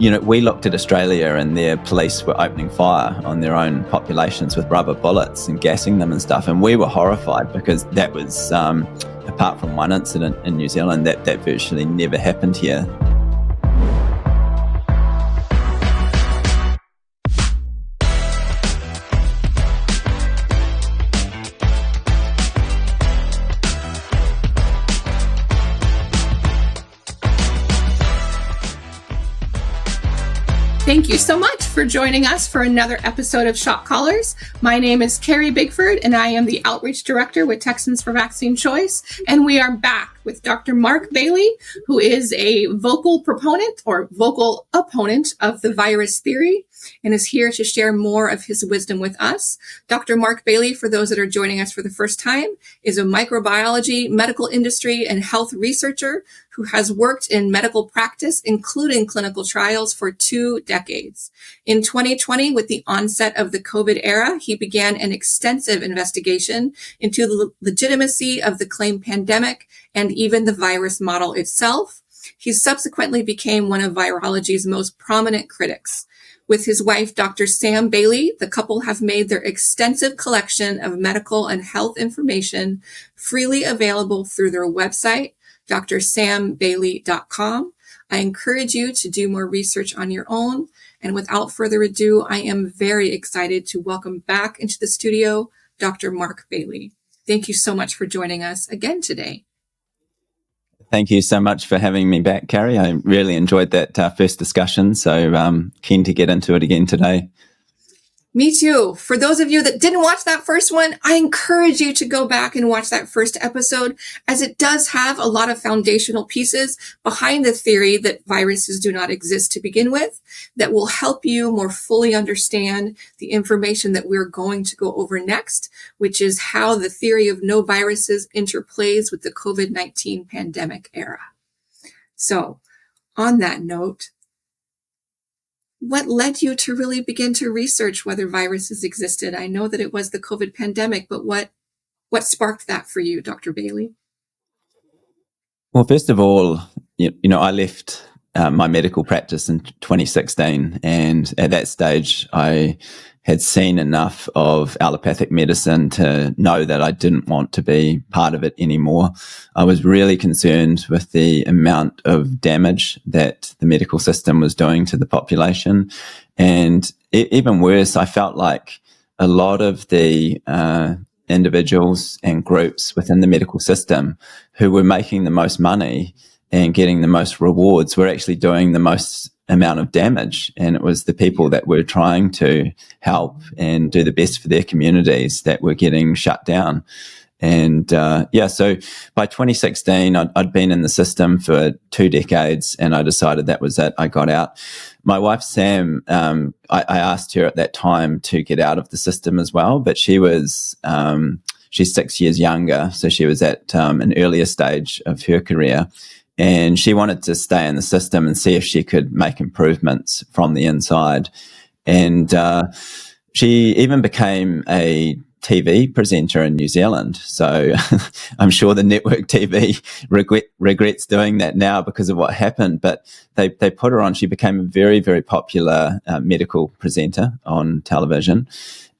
We looked at Australia and their police were opening fire on their own populations with rubber bullets and gassing them and stuff. And we were horrified because that was, apart from one incident in New Zealand, that virtually never happened here. Thank you so much for joining us for another episode of Shot Callers. My name is Carrie Bigford, and I am the Outreach Director with Texans for Vaccine Choice. And we are back with Dr. Mark Bailey, who is a vocal proponent or vocal opponent of the virus theory and is here to share more of his wisdom with us. Dr. Mark Bailey, for those that are joining us for the first time, is a microbiology, medical industry, and health researcher who has worked in medical practice, including clinical trials, for 2 decades. In 2020, with the onset of the COVID era, he began an extensive investigation into the legitimacy of the claimed pandemic and even the virus model itself. He subsequently became one of virology's most prominent critics. With his wife, Dr. Sam Bailey, the couple have made their extensive collection of medical and health information freely available through their website, drsambailey.com. I encourage you to do more research on your own. And without further ado, I am very excited to welcome back into the studio, Dr. Mark Bailey. Thank you so much for joining us again today. Thank you so much for having me back, Carrie. I really enjoyed that first discussion, so keen to get into it again today. Me too. For those of you that didn't watch that first one, I encourage you to go back and watch that first episode, as it does have a lot of foundational pieces behind the theory that viruses do not exist to begin with, that will help you more fully understand the information that we're going to go over next, which is how the theory of no viruses interplays with the COVID-19 pandemic era. So, on that note, what led you to really begin to research whether viruses existed? I know that it was the COVID pandemic, but what sparked that for you, Dr. Bailey? Well, first of all, I left my medical practice in 2016, and at that stage, I had seen enough of allopathic medicine to know that I didn't want to be part of it anymore. I was really concerned with the amount of damage that the medical system was doing to the population. And even worse, I felt like a lot of the individuals and groups within the medical system who were making the most money and getting the most rewards were actually doing the most amount of damage. And it was the people that were trying to help and do the best for their communities that were getting shut down. And so by 2016, I'd been in the system for 2 decades, and I decided that was it. I got out. My wife, Sam, I asked her at that time to get out of the system as well, but she was, she's 6 years younger, so she was at an earlier stage of her career. And she wanted to stay in the system and see if she could make improvements from the inside. And she even became a TV presenter in New Zealand. So I'm sure the network TV regrets doing that now because of what happened. But they put her on. She became a very, very popular medical presenter on television.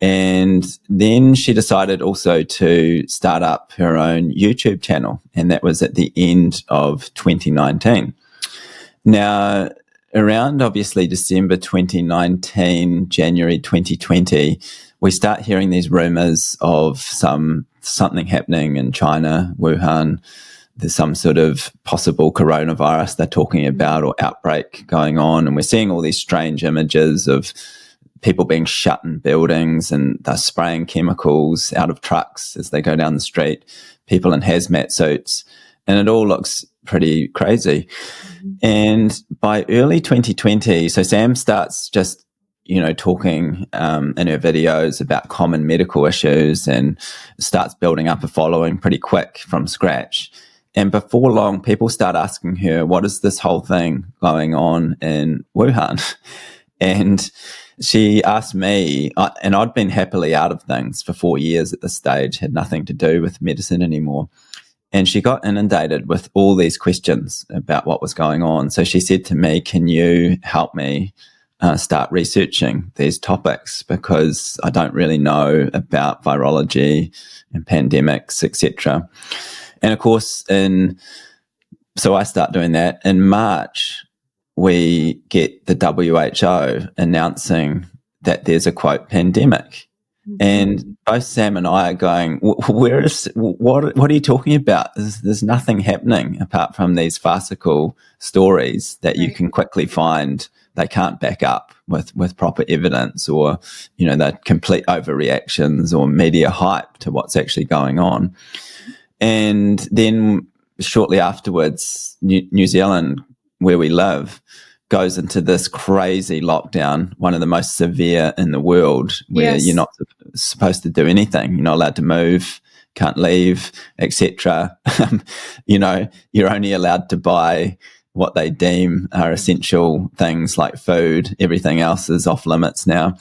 And then she decided also to start up her own YouTube channel, and that was at the end of 2019. Now, around obviously December 2019, January 2020, we start hearing these rumors of something happening in China, Wuhan. There's some sort of possible coronavirus they're talking about or outbreak going on, and we're seeing all these strange images of people being shut in buildings, and they're spraying chemicals out of trucks as they go down the street, people in hazmat suits, and it all looks pretty crazy. Mm-hmm. And by early 2020, so Sam starts just, talking in her videos about common medical issues and starts building up a following pretty quick from scratch. And before long, people start asking her, what is this whole thing going on in Wuhan? And she asked me, and I'd been happily out of things for 4 years at this stage, had nothing to do with medicine anymore. And she got inundated with all these questions about what was going on. So she said to me, can you help me start researching these topics, because I don't really know about virology and pandemics, etc. And of course, so I start doing that. In March, we get the WHO announcing that there's a, quote, pandemic. And both Sam and I are going, what are you talking about? There's nothing happening apart from these farcical stories that you can quickly find they can't back up with proper evidence, or, they're complete overreactions or media hype to what's actually going on. And then shortly afterwards, New Zealand, where we live, goes into this crazy lockdown, one of the most severe in the world, where you're not supposed to do anything. You're not allowed to move, can't leave, etc. You're only allowed to buy what they deem are essential things like food. Everything else is off limits now.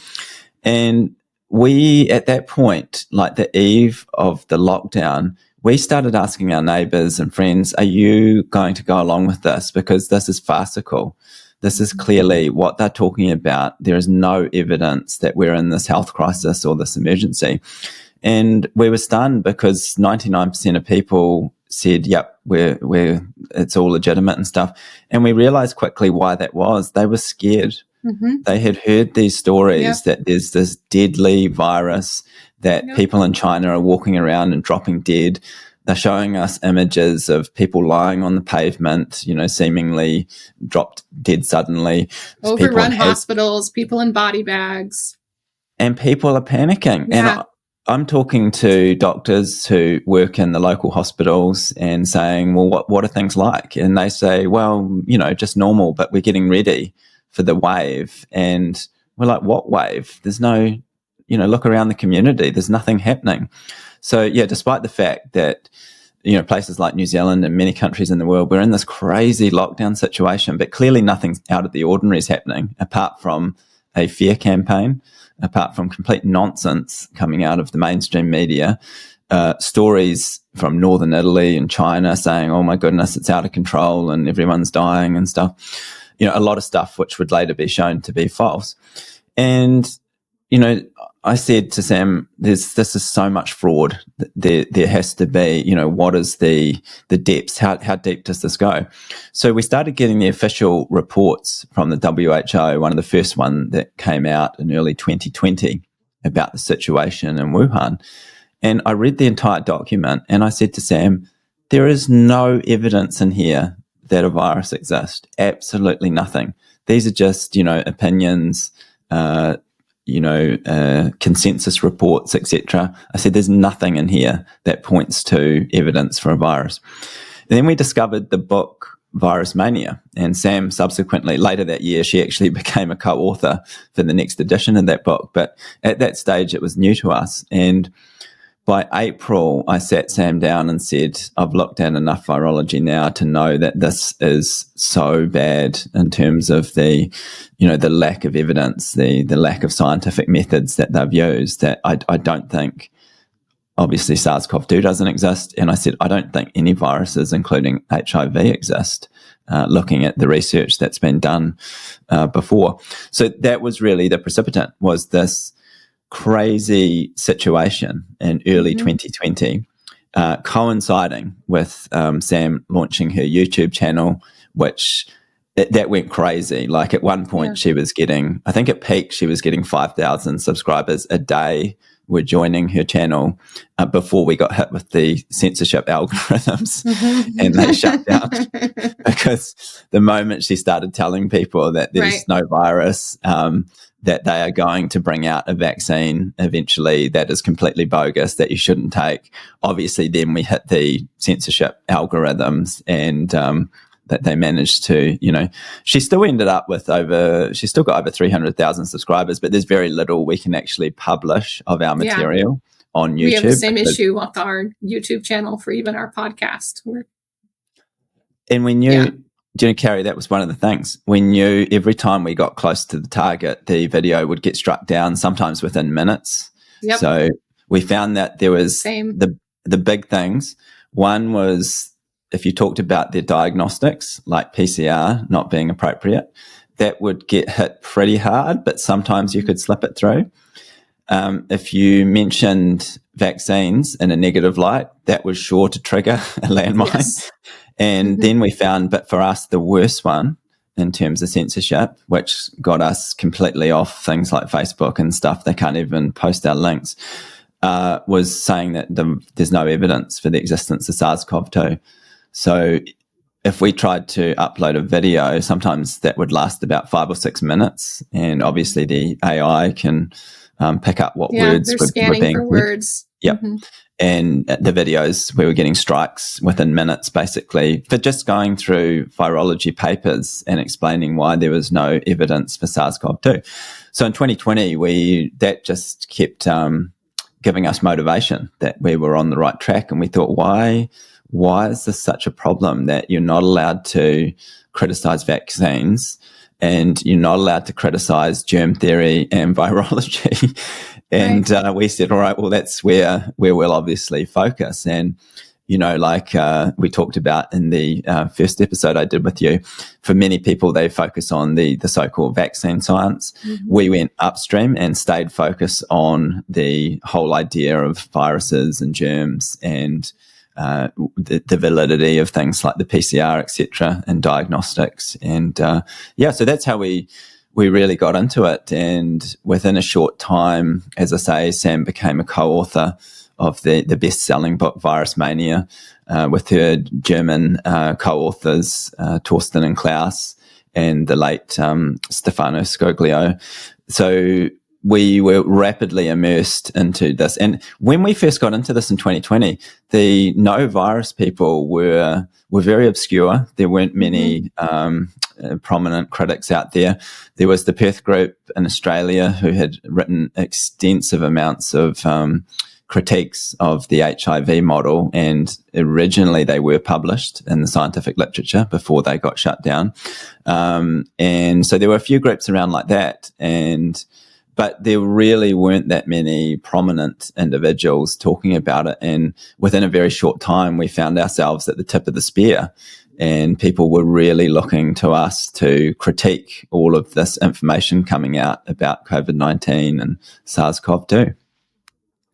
And we, at that point, like the eve of the lockdown, we started asking our neighbours and friends, are you going to go along with this? Because this is farcical. This is clearly what they're talking about. There is no evidence that we're in this health crisis or this emergency. And we were stunned, because 99% of people said, yep, it's all legitimate and stuff. And we realized quickly why that was. They were scared. They had heard these stories that there's this deadly virus, that people in China are walking around and dropping dead. They're showing us images of people lying on the pavement, seemingly dropped dead suddenly. Overrun hospitals, people in body bags. And people are panicking. Yeah. And I'm talking to doctors who work in the local hospitals and saying, well, what are things like? And they say, well, just normal, but we're getting ready for the wave. And we're like, what wave? There's no, look around the community. There's nothing happening. So, despite the fact that, places like New Zealand and many countries in the world, we're in this crazy lockdown situation, but clearly nothing out of the ordinary is happening, apart from a fear campaign, apart from complete nonsense coming out of the mainstream media, stories from northern Italy and China saying, oh my goodness, it's out of control and everyone's dying and stuff. A lot of stuff which would later be shown to be false. And, I said to Sam, this is so much fraud. There has to be, what is the depths? How deep does this go? So we started getting the official reports from the WHO, one of the first one that came out in early 2020 about the situation in Wuhan. And I read the entire document and I said to Sam, there is no evidence in here that a virus exists. Absolutely nothing. These are just, opinions, consensus reports, etc. I said, there's nothing in here that points to evidence for a virus. And then we discovered the book Virus Mania, and Sam subsequently, later that year, she actually became a co-author for the next edition of that book. But at that stage, it was new to us. And by April, I sat Sam down and said, I've looked at enough virology now to know that this is so bad in terms of the lack of evidence, the lack of scientific methods that they've used, that I don't think, obviously SARS-CoV-2 doesn't exist. And I said, I don't think any viruses, including HIV, exist, looking at the research that's been done before. So that was really the precipitant, was this crazy situation in early 2020, coinciding with Sam launching her YouTube channel, which that went crazy. Like at one point she was getting, I think at peak, she was getting 5,000 subscribers a day were joining her channel before we got hit with the censorship algorithms and they shut down, because the moment she started telling people that there's no virus, that they are going to bring out a vaccine eventually that is completely bogus, that you shouldn't take. Obviously, then we hit the censorship algorithms, and that they managed to, she still ended up with she's still got over 300,000 subscribers, but there's very little we can actually publish of our material on YouTube. We have the same issue with our YouTube channel for even our podcast. And we knew... Carrie, that was one of the things. We knew every time we got close to the target, the video would get struck down, sometimes within minutes. So we found that there was the big things One was if you talked about their diagnostics, like PCR not being appropriate, that would get hit pretty hard, but sometimes you could slip it through. If you mentioned vaccines in a negative light, that was sure to trigger a landmine. Yes. And then we found, but for us, the worst one in terms of censorship, which got us completely off things like Facebook and stuff, they can't even post our links, was saying that there's no evidence for the existence of SARS-CoV-2. So if we tried to upload a video, sometimes that would last about 5 or 6 minutes. And obviously the AI can pick up what words they're were scanning being for said. words. Yep. And the videos, we were getting strikes within minutes, basically, for just going through virology papers and explaining why there was no evidence for SARS-CoV-2. So in 2020, that just kept giving us motivation that we were on the right track. And we thought, why is this such a problem that you're not allowed to criticize vaccines and you're not allowed to criticize germ theory and virology? And we said, all right, well, that's where we'll obviously focus. And, like we talked about in the first episode I did with you, for many people, they focus on the so-called vaccine science. We went upstream and stayed focused on the whole idea of viruses and germs and the validity of things like the PCR, et cetera, and diagnostics. And so that's how we really got into it. And within a short time, as I say, Sam became a co-author of the best-selling book, Virus Mania, with her German co-authors, Torsten and Klaus, and the late Stefano Scoglio. So we were rapidly immersed into this. And when we first got into this in 2020, the no virus people were very obscure. There weren't many prominent critics out there. There was the Perth Group in Australia who had written extensive amounts of critiques of the HIV model, and originally they were published in the scientific literature before they got shut down. And so there were a few groups around like that, but there really weren't that many prominent individuals talking about it. And within a very short time, we found ourselves at the tip of the spear, and people were really looking to us to critique all of this information coming out about COVID-19 and SARS-CoV-2.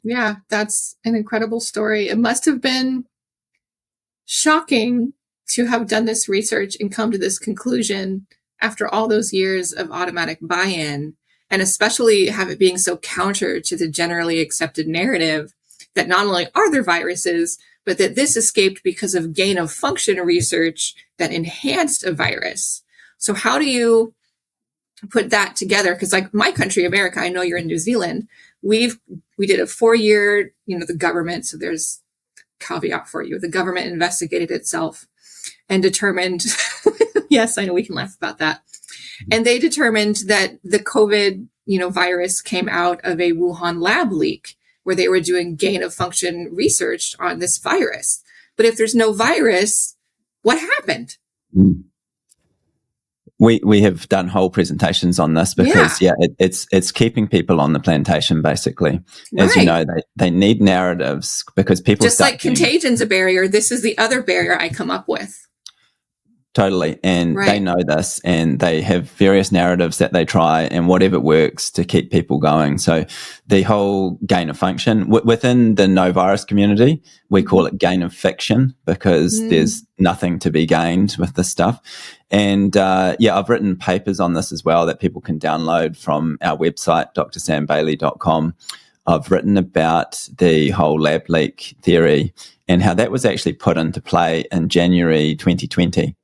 Yeah, that's an incredible story. It must have been shocking to have done this research and come to this conclusion after all those years of automatic buy-in, and especially have it being so counter to the generally accepted narrative that not only are there viruses, but that this escaped because of gain-of-function research that enhanced a virus. So how do you put that together? Because like my country, America, I know you're in New Zealand, we did a 4-year, the government, so there's a caveat for you, the government investigated itself and determined, yes, I know we can laugh about that. And they determined that the COVID, virus came out of a Wuhan lab leak where they were doing gain of function research on this virus. But if there's no virus, what happened? We have done whole presentations on this because it's keeping people on the plantation basically. As you know, they need narratives because people just like contagion's a barrier. This is the other barrier I come up with. Totally. And they know this, and they have various narratives that they try, and whatever works to keep people going. So the whole gain of function within the no virus community, we call it gain of fiction because there's nothing to be gained with this stuff. And I've written papers on this as well that people can download from our website, drsambailey.com. I've written about the whole lab leak theory and how that was actually put into play in January 2020.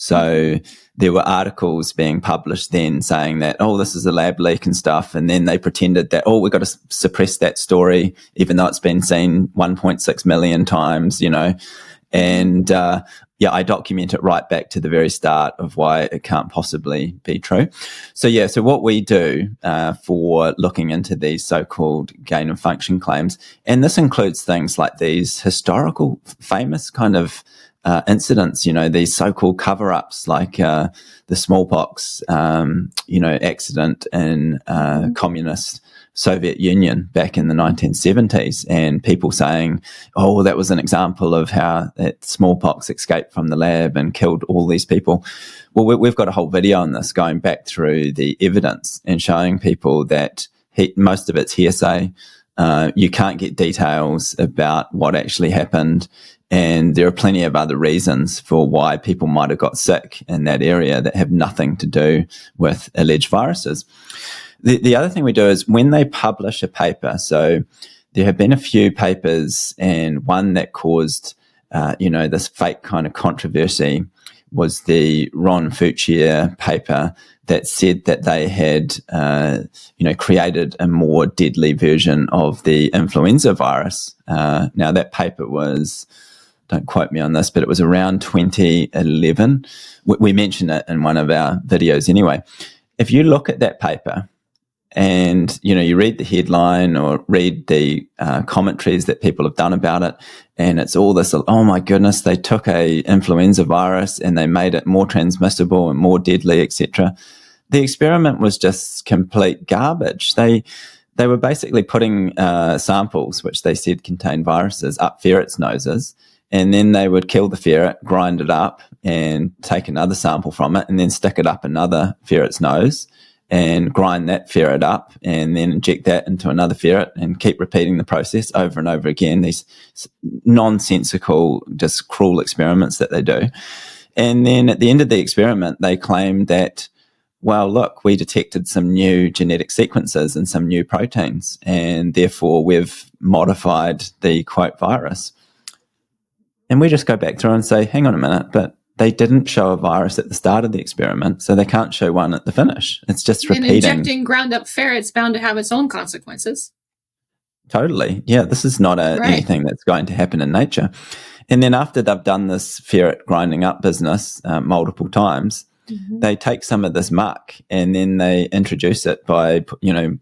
So there were articles being published then saying that, this is a lab leak and stuff. And then they pretended that, we've got to suppress that story, even though it's been seen 1.6 million times, And I document it right back to the very start of why it can't possibly be true. So what we do for looking into these so-called gain of function claims, and this includes things like these historical famous kind of incidents, these so-called cover-ups like the smallpox, accident in communist Soviet Union back in the 1970s, and people saying, oh, well, that was an example of how that smallpox escaped from the lab and killed all these people. Well, we've got a whole video on this going back through the evidence and showing people that most of it's hearsay. You can't get details about what actually happened. And there are plenty of other reasons for why people might have got sick in that area that have nothing to do with alleged viruses. The other thing we do is when they publish a paper, so there have been a few papers, and one that caused, this fake kind of controversy was the Ron Fuccier paper that said that they had, created a more deadly version of the influenza virus. Now, that paper was, don't quote me on this, but it was around 2011. We mentioned it in one of our videos anyway. If you look at that paper and, you read the headline or read the commentaries that people have done about it, and it's all this, oh my goodness, they took a influenza virus and they made it more transmissible and more deadly, etc. The experiment was just complete garbage. They were basically putting samples, which they said contained viruses, up ferrets' noses, and then they would kill the ferret, grind it up, and take another sample from it, and then stick it up another ferret's nose, and grind that ferret up, and then inject that into another ferret, and keep repeating the process over and over again. These nonsensical, just cruel experiments that they do. And then at the end of the experiment, they claimed that, well, look, we detected some new genetic sequences and some new proteins, and therefore we've modified the, quote, virus. And we just go back through and say, hang on a minute, but they didn't show a virus at the start of the experiment, so they can't show one at the finish. It's just repeating. And injecting ground up ferrets bound to have its own consequences. Totally. Yeah, this is not anything that's going to happen in nature. And then after they've done this ferret grinding up business multiple times, they take some of this muck and then they introduce it by,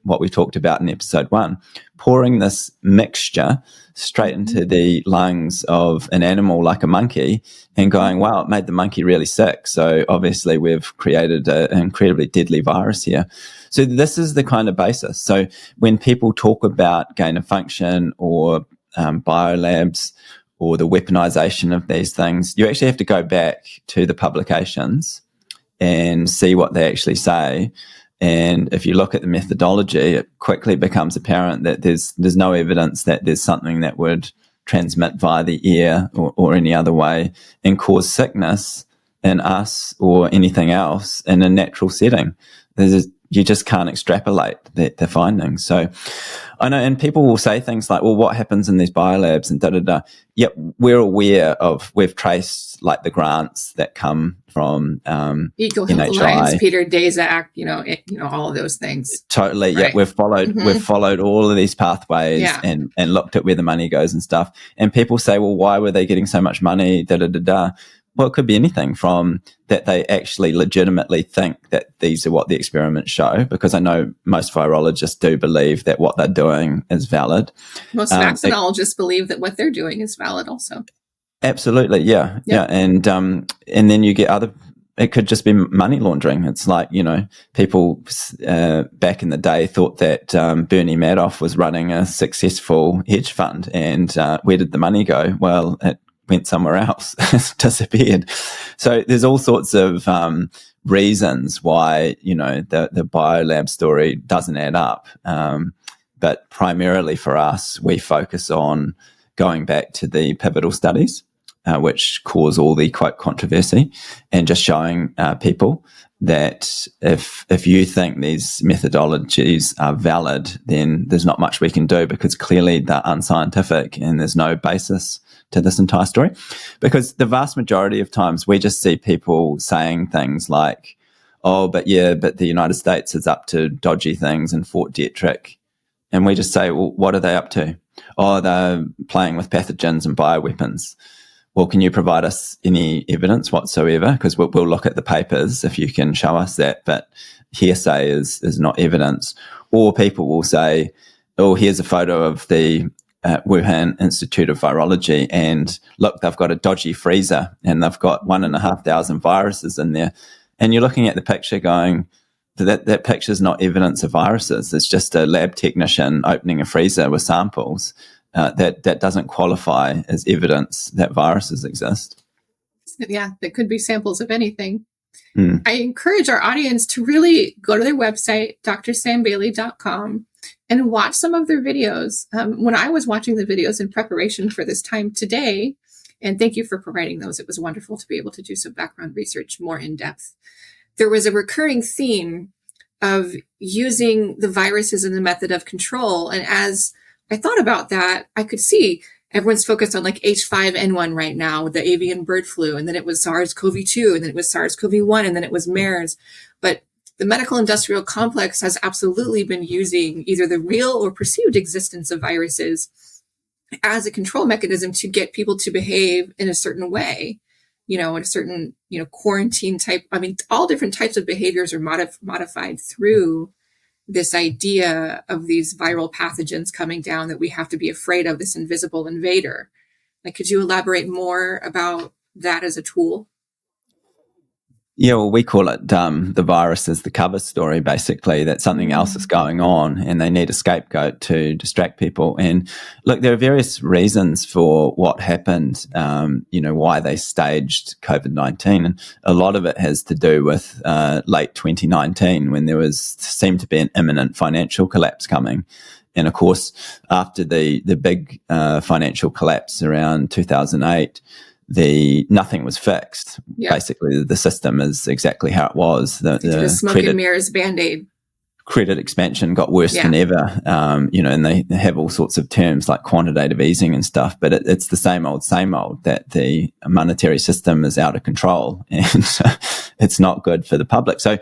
what we talked about in episode 1, pouring this mixture straight into the lungs of an animal like a monkey and going, wow, it made the monkey really sick. So obviously we've created an incredibly deadly virus here. So this is the kind of basis. So when people talk about gain of function or biolabs or the weaponization of these things, you actually have to go back to the publications and see what they actually say. And if you look at the methodology, it quickly becomes apparent that there's no evidence that there's something that would transmit via the air or any other way and cause sickness in us or anything else in a natural setting. You just can't extrapolate the findings. So I know, and people will say things like, well, what happens in these biolabs and da-da-da. Yep, we're aware of, we've traced like the grants that come from EcoHealth Alliance, Peter Daszak, all of those things. Totally. Right. Yeah, we've followed all of these pathways and looked at where the money goes and stuff. And people say, well, why were they getting so much money? Da-da-da-da. Well, it could be anything from that they actually legitimately think that these are what the experiments show, because I know most virologists do believe that what they're doing is valid. Most vaccinologists believe that what they're doing is valid also. Absolutely, yeah. And then you get it could just be money laundering. It's like, people back in the day thought that Bernie Madoff was running a successful hedge fund, and where did the money go? Well, it went somewhere else. It's disappeared. So there's all sorts of reasons why, the biolab story doesn't add up. But primarily for us, we focus on going back to the pivotal studies, which cause all the, quote, controversy, and just showing people that if you think these methodologies are valid, then there's not much we can do, because clearly they're unscientific and there's no basis to this entire story. Because the vast majority of times we just see people saying things like, oh, but the United States is up to dodgy things in Fort Detrick. And we just say, well, what are they up to? Oh, they're playing with pathogens and bioweapons. Well, can you provide us any evidence whatsoever? Because we'll look at the papers if you can show us that, but hearsay is not evidence. Or people will say, oh, here's a photo of the Wuhan Institute of Virology, and look, they've got a dodgy freezer and they've got 1,500 viruses in there. And you're looking at the picture going, that picture's not evidence of viruses. It's just a lab technician opening a freezer with samples. That doesn't qualify as evidence that viruses exist. Yeah, that could be samples of anything. I encourage our audience to really go to their website, drsambailey.com, and watch some of their videos. When I was watching the videos in preparation for this time today, and thank you for providing those, it was wonderful to be able to do some background research more in depth. There was a recurring theme of using the viruses as a method of control. And as I thought about that, I could see everyone's focused on like H5N1 right now, the avian bird flu, and then it was SARS-CoV-2, and then it was SARS-CoV-1, and then it was MERS. But the medical industrial complex has absolutely been using either the real or perceived existence of viruses as a control mechanism to get people to behave in a certain way, in a certain, quarantine type. I mean, all different types of behaviors are modified through this idea of these viral pathogens coming down that we have to be afraid of, this invisible invader. Like, could you elaborate more about that as a tool? Yeah, well, we call it the virus is the cover story, basically, that something else is going on and they need a scapegoat to distract people. And look, there are various reasons for what happened, why they staged COVID-19. And a lot of it has to do with late 2019 when there seemed to be an imminent financial collapse coming. And of course, after the big financial collapse around 2008, nothing was fixed. Yep. Basically, the system is exactly how it was. The smoke and mirrors Band-Aid. Credit expansion got worse than ever, and they have all sorts of terms like quantitative easing and stuff, but it's the same old, that the monetary system is out of control and it's not good for the public. So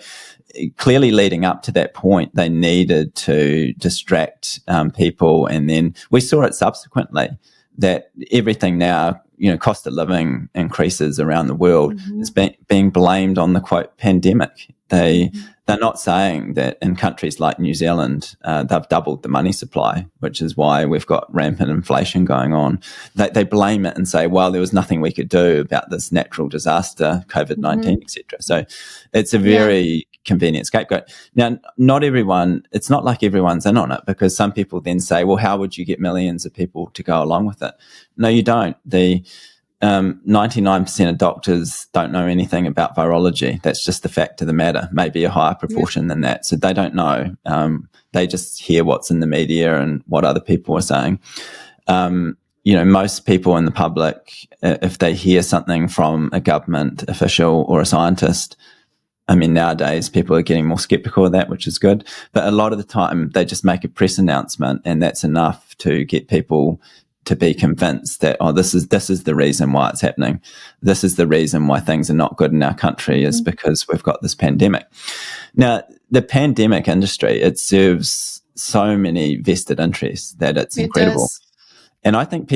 clearly leading up to that point, they needed to distract people. And then we saw it subsequently that everything now, cost of living increases around the world is being blamed on the quote pandemic. They're not saying that in countries like New Zealand, they've doubled the money supply, which is why we've got rampant inflation going on. They blame it and say, well, there was nothing we could do about this natural disaster, COVID-19, etc. So it's a very convenient scapegoat. Now, it's not like everyone's in on it, because some people then say, well, how would you get millions of people to go along with it? No, you don't. The 99% of doctors don't know anything about virology. That's just the fact of the matter. Maybe a higher proportion than that. So they don't know. They just hear what's in the media and what other people are saying. Most people in the public, if they hear something from a government official or a scientist, nowadays people are getting more skeptical of that, which is good. But a lot of the time they just make a press announcement and that's enough to get people to be convinced that, this is the reason why it's happening. This is the reason why things are not good in our country, is because we've got this pandemic. Now, the pandemic industry, it serves so many vested interests that it's incredible. Does. And I think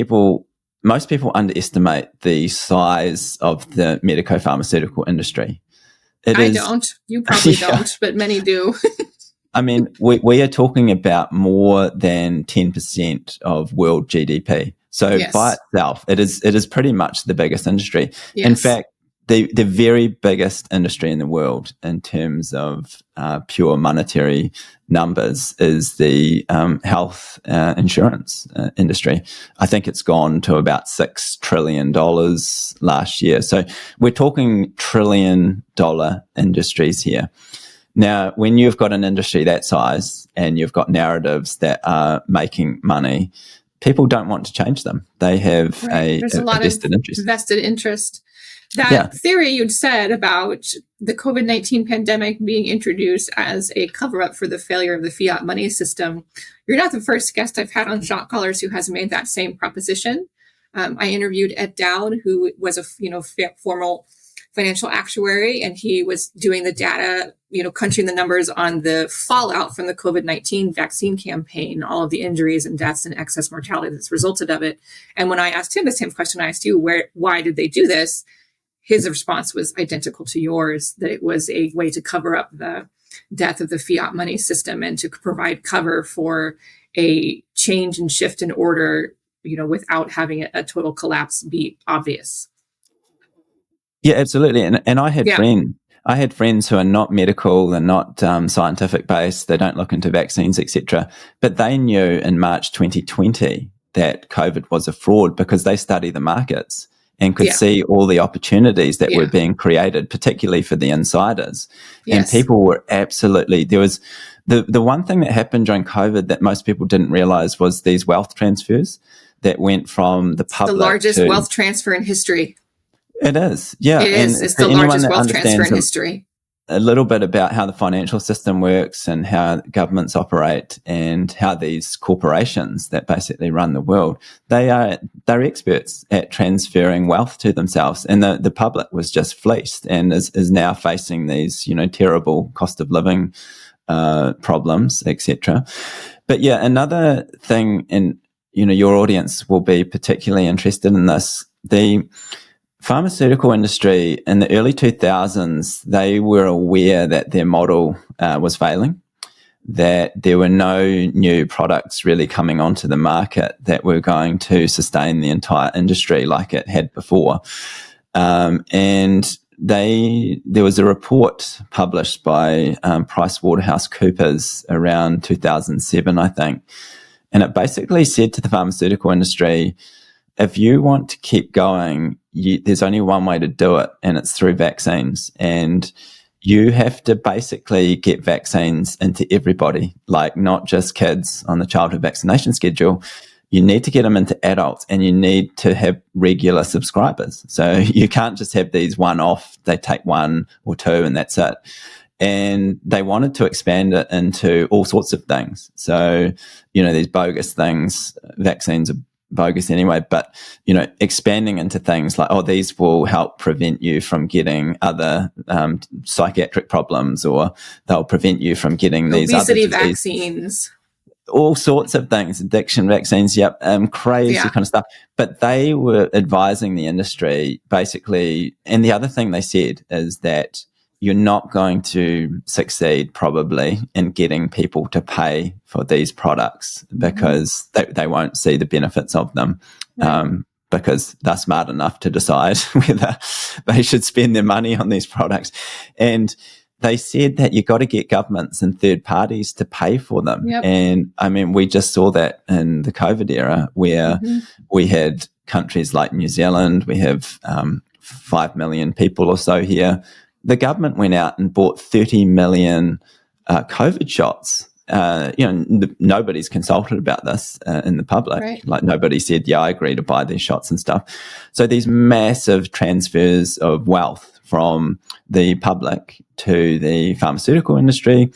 most people underestimate the size of the medico-pharmaceutical industry. I don't. You probably don't, but many do. We are talking about more than 10% of world GDP. So by itself, it is pretty much the biggest industry. Yes. In fact, the very biggest industry in the world in terms of pure monetary numbers is the health insurance industry. I think it's gone to about $6 trillion last year. So we're talking $1 trillion industries here. Now, when you've got an industry that size and you've got narratives that are making money, people don't want to change them. They have a vested interest. Vested interest. That theory you'd said about the COVID-19 pandemic being introduced as a cover-up for the failure of the fiat money system, you're not the first guest I've had on Shot Callers who has made that same proposition. I interviewed Ed Dowd, who was a formal financial actuary, and he was doing the data, crunching the numbers on the fallout from the COVID-19 vaccine campaign, all of the injuries and deaths and excess mortality that's resulted of it. And when I asked him the same question I asked you, why did they do this? His response was identical to yours, that it was a way to cover up the death of the fiat money system and to provide cover for a change and shift in order, without having a total collapse be obvious. Yeah, absolutely. And I had I had friends who are not medical and not scientific based. They don't look into vaccines, etc. But they knew in March 2020 that COVID was a fraud because they study the markets and could see all the opportunities that were being created, particularly for the insiders. And people were absolutely, there was the one thing that happened during COVID that most people didn't realize was these wealth transfers that went from the public. The largest wealth transfer in history. It is, yeah. It is. It's the largest wealth transfer in history. A little bit about how the financial system works and how governments operate and how these corporations that basically run the world, they're experts at transferring wealth to themselves. And the public was just fleeced and is now facing these, terrible cost of living problems, etc. But yeah, another thing, and your audience will be particularly interested in this. The pharmaceutical industry in the early 2000s, they were aware that their model was failing, that there were no new products really coming onto the market that were going to sustain the entire industry like it had before. And there was a report published by PricewaterhouseCoopers around 2007, I think, and it basically said to the pharmaceutical industry, if you want to keep going, there's only one way to do it, and it's through vaccines. And you have to basically get vaccines into everybody, like not just kids on the childhood vaccination schedule. You need to get them into adults, and you need to have regular subscribers. So you can't just have these one-off, they take one or two and that's it. And they wanted to expand it into all sorts of things. So, these bogus things, vaccines are bogus anyway, but expanding into things like, these will help prevent you from getting other psychiatric problems, or they'll prevent you from getting these obesity other vaccines, all sorts of things, addiction vaccines, crazy kind of stuff. But they were advising the industry basically, and the other thing they said is that you're not going to succeed probably in getting people to pay for these products because they won't see the benefits of them, because they're smart enough to decide whether they should spend their money on these products. And they said that you got to get governments and third parties to pay for them. And I mean, we just saw that in the COVID era where we had countries like New Zealand, we have 5 million people or so here. The government went out and bought 30 million COVID shots. Nobody's consulted about this in the public. Right. Like nobody said, I agree to buy these shots and stuff. So these massive transfers of wealth from the public to the pharmaceutical industry.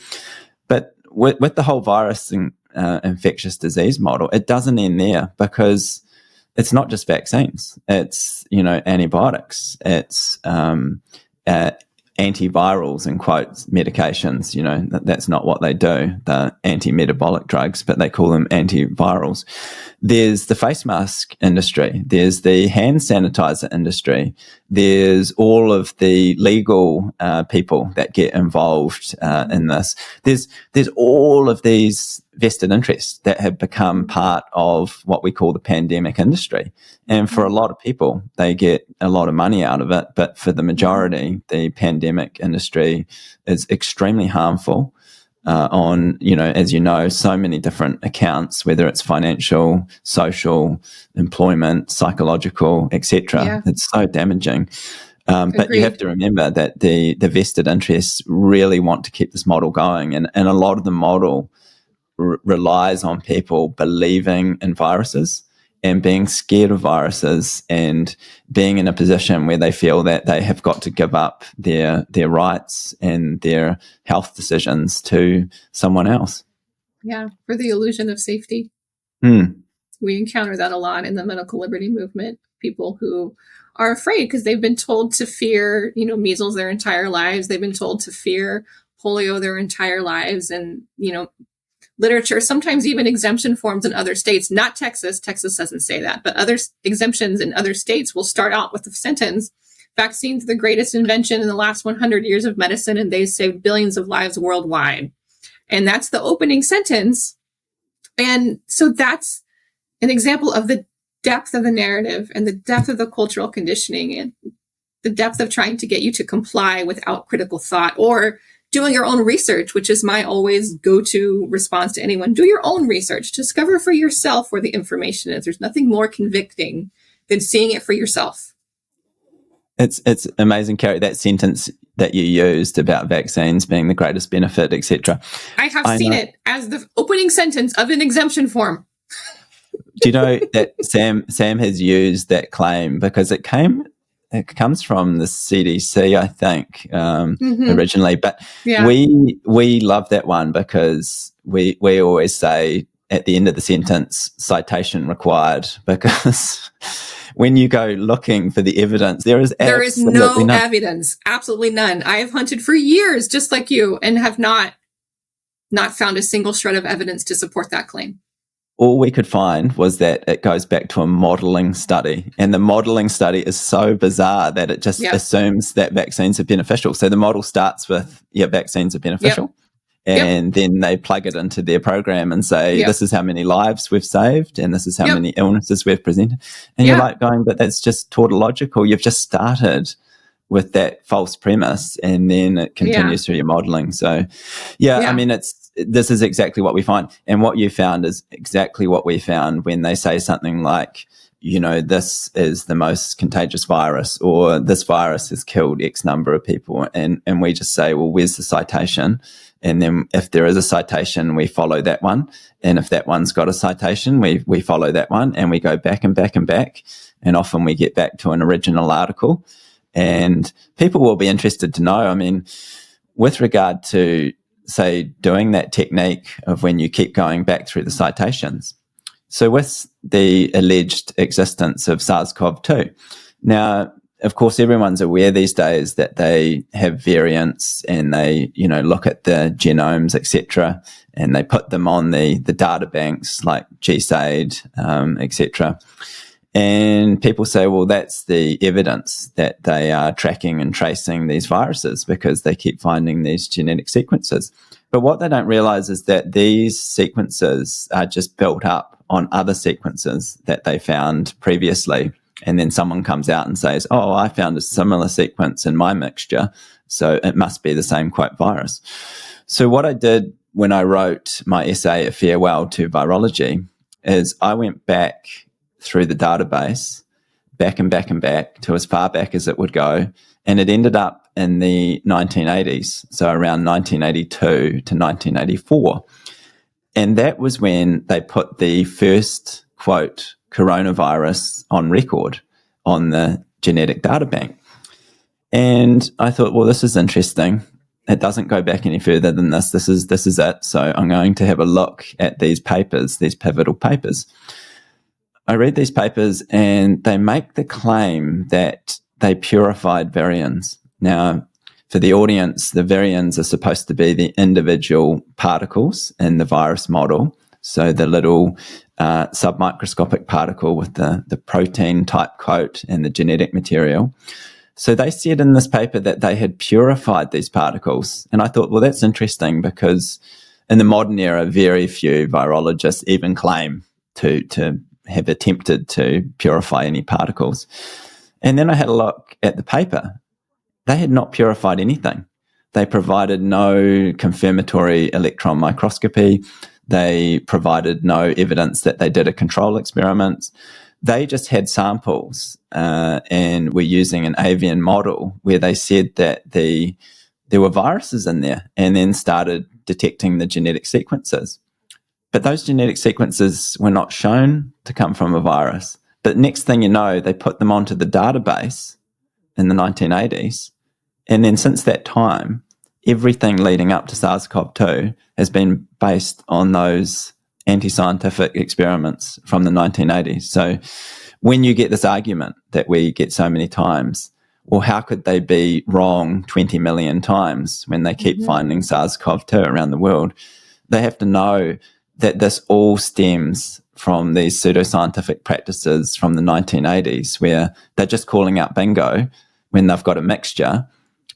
But with the whole virus and infectious disease model, it doesn't end there, because it's not just vaccines. It's, antibiotics. It's antivirals, in quotes, medications. That's not what they do. They're anti-metabolic drugs, but they call them antivirals. There's the face mask industry. There's the hand sanitizer industry. There's all of the legal people that get involved in this. There's all of these vested interests that have become part of what we call the pandemic industry. And for a lot of people, they get a lot of money out of it. But for the majority, the pandemic industry is extremely harmful on, as you know, so many different accounts, whether it's financial, social, employment, psychological, etc. It's so damaging. But you have to remember that the vested interests really want to keep this model going. And a lot of the model relies on people believing in viruses and being scared of viruses and being in a position where they feel that they have got to give up their rights and their health decisions to someone else. Yeah, for the illusion of safety. We encounter that a lot in the medical liberty movement. People who are afraid because they've been told to fear, measles their entire lives. They've been told to fear polio their entire lives. And, literature, sometimes even exemption forms in other states, not Texas. Texas doesn't say that, but other exemptions in other states will start out with the sentence, vaccines, the greatest invention in the last 100 years of medicine, and they've saved billions of lives worldwide. And that's the opening sentence. And so that's an example of the depth of the narrative and the depth of the cultural conditioning. And the depth of trying to get you to comply without critical thought, or doing your own research, which is my always go-to response to anyone. Do your own research. Discover for yourself where the information is. There's nothing more convicting than seeing it for yourself. It's amazing, Carrie, that sentence that you used about vaccines being the greatest benefit, etc. I have seen it as the opening sentence of an exemption form. Do you know that Sam has used that claim because it comes from the CDC, I think, originally. But we love that one because we always say at the end of the sentence, citation required, because when you go looking for the evidence, there is no evidence, absolutely none. I have hunted for years, just like you, and have not found a single shred of evidence to support that claim. All we could find was that it goes back to a modelling study, and the modelling study is so bizarre that it just assumes that vaccines are beneficial. So the model starts with, vaccines are beneficial, and then they plug it into their program and say, this is how many lives we've saved, and this is how many illnesses we've presented. And you're like going, but that's just tautological. You've just started with that false premise, and then it continues through your modelling. So, I mean, this is exactly what we find. And what you found is exactly what we found when they say something like, this is the most contagious virus, or this virus has killed X number of people. And we just say, well, where's the citation? And then if there is a citation, we follow that one. And if that one's got a citation, we follow that one, and we go back and back and back. And often we get back to an original article. And people will be interested to know, I mean, with regard to, say, doing that technique of when you keep going back through the citations. So with the alleged existence of SARS-CoV-2, now, of course, everyone's aware these days that they have variants, and they, look at the genomes, etc., and they put them on the data banks like GSAID, etc. And people say, well, that's the evidence that they are tracking and tracing these viruses, because they keep finding these genetic sequences. But what they don't realize is that these sequences are just built up on other sequences that they found previously. And then someone comes out and says, oh, I found a similar sequence in my mixture, so it must be the same, quote, virus. So what I did when I wrote my essay, A Farewell to Virology, is I went back through the database, back and back and back, to as far back as it would go. And it ended up in the 1980s, so around 1982 to 1984. And that was when they put the first, quote, coronavirus on record on the genetic data bank. And I thought, well, this is interesting. It doesn't go back any further than this. This is it. So I'm going to have a look at these papers, these pivotal papers. I read these papers, and they make the claim that they purified virions. Now, for the audience, the virions are supposed to be the individual particles in the virus model. So the little submicroscopic particle with the protein type coat and the genetic material. So they said in this paper that they had purified these particles. And I thought, well, that's interesting, because in the modern era, very few virologists even claim to have attempted to purify any particles. And then I had a look at the paper. They had not purified anything. They provided no confirmatory electron microscopy. They provided no evidence that they did a control experiment. They just had samples and were using an avian model where they said that there were viruses in there, and then started detecting the genetic sequences. But those genetic sequences were not shown to come from a virus. But next thing you know, they put them onto the database in the 1980s. And then since that time, everything leading up to SARS-CoV-2 has been based on those anti-scientific experiments from the 1980s. So when you get this argument that we get so many times, well, how could they be wrong 20 million times when they keep finding SARS-CoV-2 around the world? They have to know that this all stems from these pseudoscientific practices from the 1980s, where they're just calling out bingo when they've got a mixture,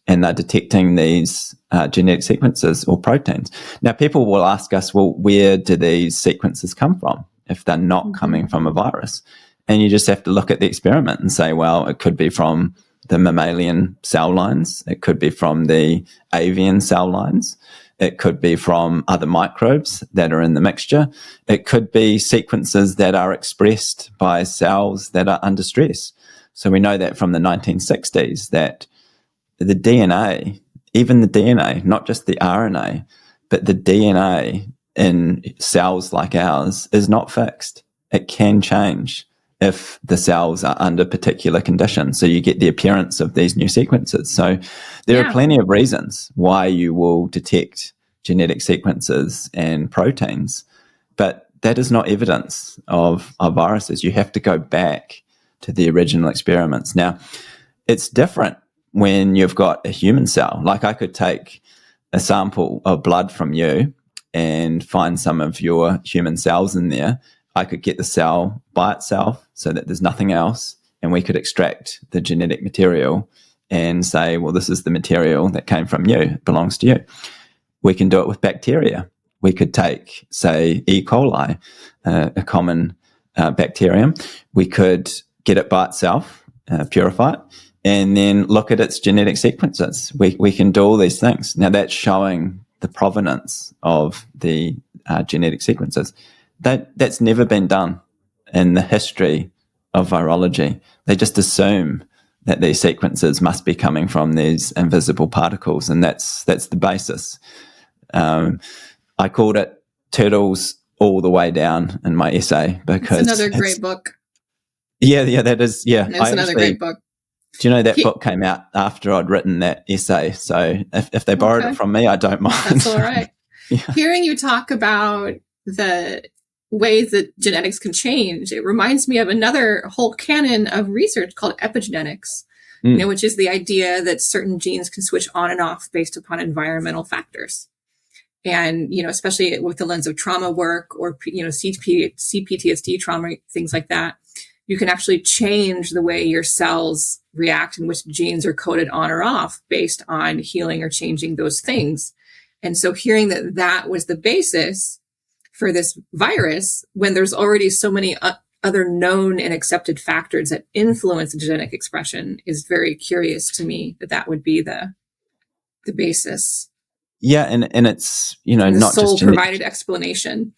and they're detecting these genetic sequences or proteins. Now, people will ask us, well, where do these sequences come from if they're not coming from a virus? And you just have to look at the experiment and say, well, it could be from the mammalian cell lines. It could be from the avian cell lines. It could be from other microbes that are in the mixture. It could be sequences that are expressed by cells that are under stress. So we know that from the 1960s that the DNA, even the DNA, not just the RNA, but the DNA in cells like ours is not fixed. It can change if the cells are under particular conditions. So you get the appearance of these new sequences. So there are plenty of reasons why you will detect genetic sequences and proteins, but that is not evidence of viruses. You have to go back to the original experiments. Now, it's different when you've got a human cell. Like I could take a sample of blood from you and find some of your human cells in there. I could get the cell by itself so that there's nothing else, and we could extract the genetic material and say, well, this is the material that came from you, it belongs to you. We can do it with bacteria. We could take, say, E. coli, a common bacterium. We could get it by itself, purify it, and then look at its genetic sequences. We can do all these things. Now, that's showing the provenance of the genetic sequences. That's never been done in the history of virology. They just assume that these sequences must be coming from these invisible particles, and that's the basis. I called it Turtles All the Way Down in my essay because it's another great book. Yeah, that is. Yeah, it's another great book. Do you know that book came out after I'd written that essay? So if they borrowed it from me, I don't mind. That's all right. Hearing you talk about the ways that genetics can change, it reminds me of another whole canon of research called epigenetics, which is the idea that certain genes can switch on and off based upon environmental factors. And, especially with the lens of trauma work or, CPTSD trauma, things like that, you can actually change the way your cells react and which genes are coded on or off based on healing or changing those things. And so hearing that was the basis for this virus, when there's already so many other known and accepted factors that influence the genetic expression, is very curious to me that would be the basis. Yeah, and it's, not sole just provided explanation.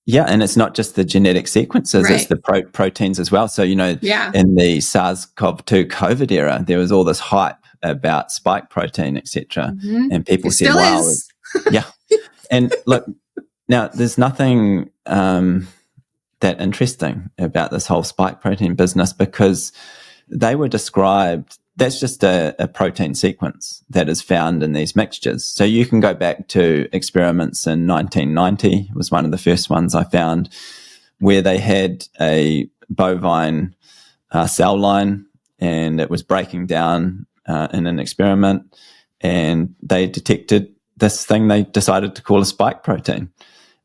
Yeah, and it's not just the genetic sequences, it's the proteins as well. So, in the SARS-CoV-2 COVID era, there was all this hype about spike protein, etc. And people said, wow. Yeah. And look, now there's nothing that interesting about this whole spike protein business, because they were described, that's just a protein sequence that is found in these mixtures. So you can go back to experiments in 1990, was one of the first ones I found, where they had a bovine cell line and it was breaking down in an experiment, and they detected this thing they decided to call a spike protein,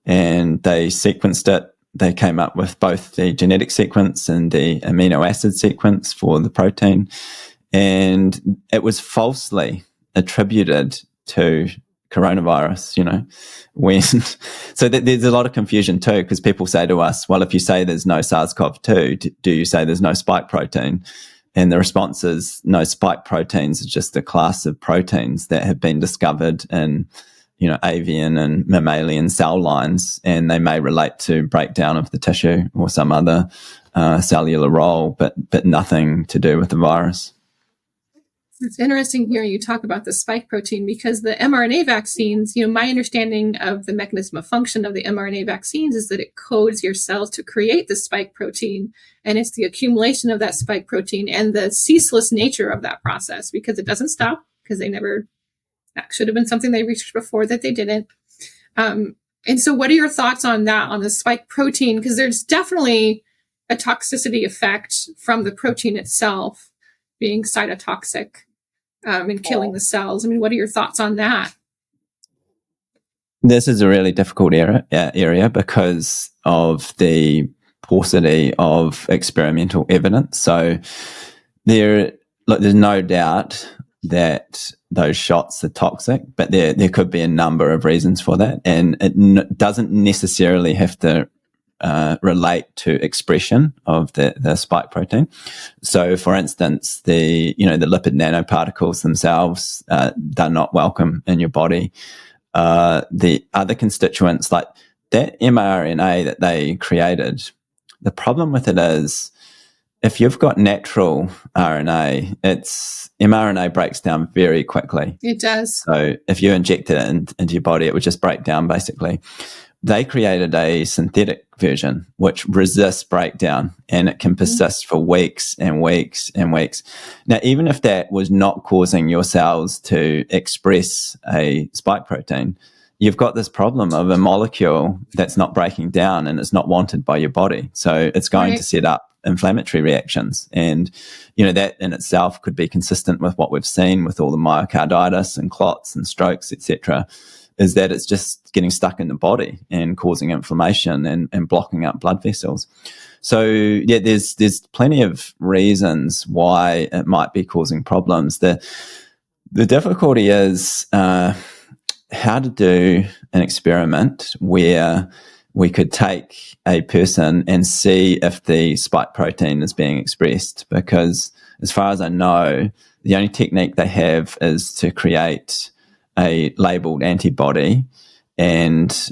and they sequenced it. They came up with both the genetic sequence and the amino acid sequence for the protein, and it was falsely attributed to coronavirus, so there's a lot of confusion too, because people say to us, well, if you say there's no SARS-CoV-2, do you say there's no spike protein? And the response is, no, spike proteins are just a class of proteins that have been discovered in avian and mammalian cell lines, and they may relate to breakdown of the tissue or some other cellular role, but nothing to do with the virus. It's interesting hearing you talk about the spike protein, because the mRNA vaccines, my understanding of the mechanism of function of the mRNA vaccines is that it codes your cells to create the spike protein. And it's the accumulation of that spike protein and the ceaseless nature of that process, because it doesn't stop, because that should have been something they researched before that they didn't. And so what are your thoughts on that, on the spike protein? Because there's definitely a toxicity effect from the protein itself being cytotoxic and killing the cells. I mean, what are your thoughts on that? This is a really difficult area because of the paucity of experimental evidence. So there's no doubt that those shots are toxic, but there could be a number of reasons for that, and it doesn't necessarily have to relate to expression of the spike protein. So, for instance, the lipid nanoparticles themselves, they're not welcome in your body. The other constituents, like that mRNA that they created, the problem with it is, if you've got natural RNA, mRNA breaks down very quickly. It does. So if you injected it into your body, it would just break down basically. They created a synthetic version which resists breakdown, and it can persist for weeks and weeks and weeks. Now, even if that was not causing your cells to express a spike protein, you've got this problem of a molecule that's not breaking down and it's not wanted by your body. So it's going to set up inflammatory reactions. And, that in itself could be consistent with what we've seen with all the myocarditis and clots and strokes, etc., is that it's just getting stuck in the body and causing inflammation and blocking up blood vessels. So, yeah, there's plenty of reasons why it might be causing problems. The difficulty is how to do an experiment where we could take a person and see if the spike protein is being expressed, because as far as I know, the only technique they have is to create a labeled antibody and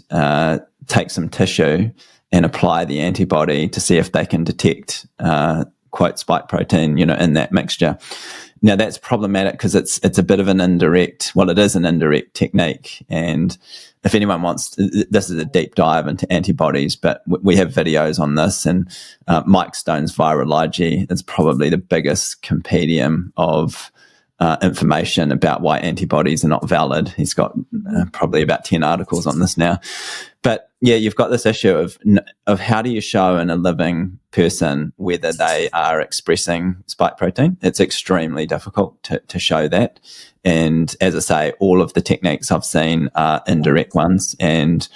take some tissue and apply the antibody to see if they can detect quote spike protein, in that mixture. Now that's problematic because it's a bit of an indirect, well, it is an indirect technique. And if anyone wants, this is a deep dive into antibodies, but we have videos on this, and Mike Stone's Virology is probably the biggest compendium of information about why antibodies are not valid. He's got probably about 10 articles on this now. But yeah, you've got this issue of how do you show in a living person whether they are expressing spike protein? It's extremely difficult to show that. And as I say, all of the techniques I've seen are indirect ones. And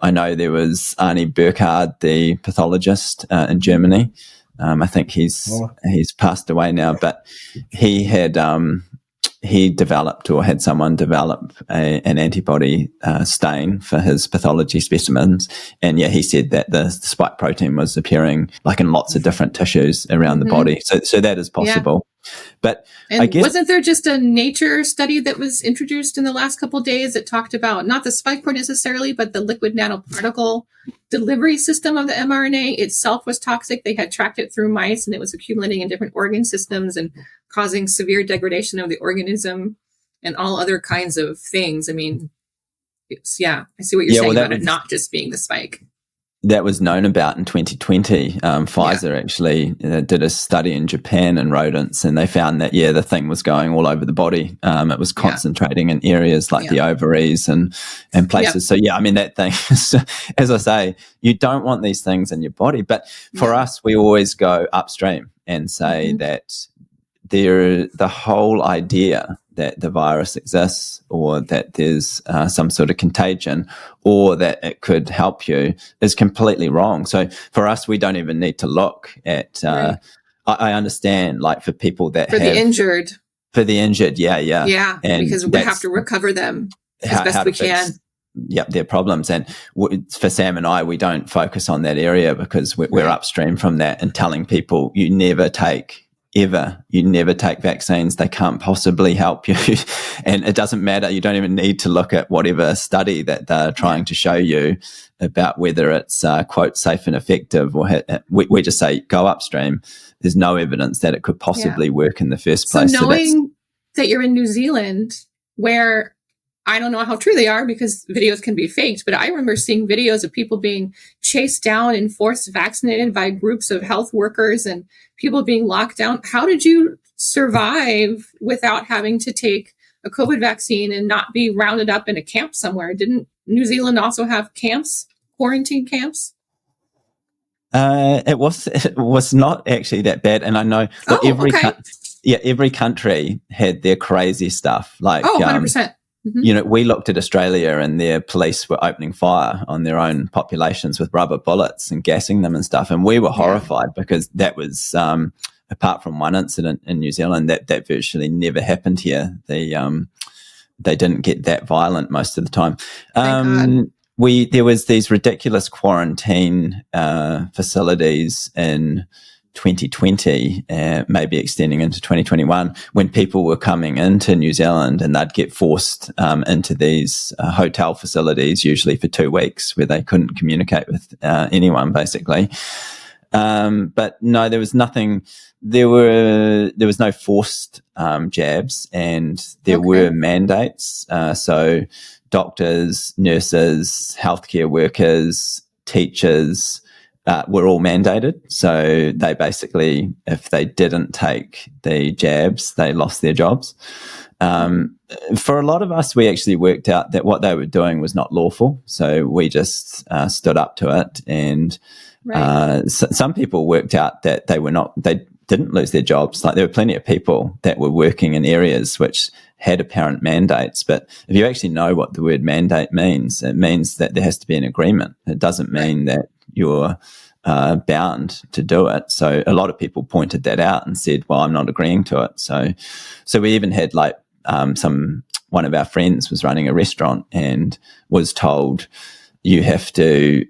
I know there was Arnie Burkhardt, the pathologist in Germany. I think he's passed away now, but he had he developed or had someone develop an antibody stain for his pathology specimens. And yeah, he said that the spike protein was appearing like in lots of different tissues around the body. So that is possible. Yeah. But and I guess, wasn't there just a Nature study that was introduced in the last couple of days that talked about not the spike protein necessarily, but the lipid nanoparticle delivery system of the mRNA itself was toxic. They had tracked it through mice, and it was accumulating in different organ systems and causing severe degradation of the organism and all other kinds of things. I mean, I see what you're saying about it not just being the spike. That was known about in 2020. Pfizer actually did a study in Japan in rodents, and they found that, the thing was going all over the body. It was concentrating in areas like the ovaries and places. So, I mean, that thing, as I say, you don't want these things in your body. But for us, we always go upstream and say that the whole idea that the virus exists, or that there's some sort of contagion, or that it could help you, is completely wrong. So for us, we don't even need to look at, I understand, like for people that For the injured, Yeah, and because we have to recover them as best we can. Their problems. And for Sam and I, we don't focus on that area because we're upstream from that and telling people you never take vaccines. They can't possibly help you. And it doesn't matter. You don't even need to look at whatever study that they're trying to show you about whether it's, quote, safe and effective. Or we just say, go upstream. There's no evidence that it could possibly work in the first place. So knowing that you're in New Zealand, where I don't know how true they are because videos can be faked, but I remember seeing videos of people being chased down and forced vaccinated by groups of health workers and people being locked down. How did you survive without having to take a COVID vaccine and not be rounded up in a camp somewhere? Didn't New Zealand also have camps, quarantine camps? It was not actually that bad. And I know that every country had their crazy stuff. Like, 100%. We looked at Australia, and their police were opening fire on their own populations with rubber bullets and gassing them and stuff. And we were horrified because that was, apart from one incident in New Zealand, that virtually never happened here. They didn't get that violent most of the time. there was these ridiculous quarantine facilities in 2020, maybe extending into 2021, when people were coming into New Zealand and they'd get forced into these hotel facilities, usually for 2 weeks, where they couldn't communicate with anyone, basically. But no, there was nothing. There was no forced jabs, and there were mandates. So doctors, nurses, healthcare workers, teachers were all mandated. So they basically, if they didn't take the jabs, they lost their jobs. For a lot of us, we actually worked out that what they were doing was not lawful. So we just stood up to it. And some people worked out that they didn't lose their jobs. Like, there were plenty of people that were working in areas which had apparent mandates. But if you actually know what the word mandate means, it means that there has to be an agreement. It doesn't mean that you're bound to do it. So a lot of people pointed that out and said, well, I'm not agreeing to it. So we even had one of our friends was running a restaurant and was told, you have to,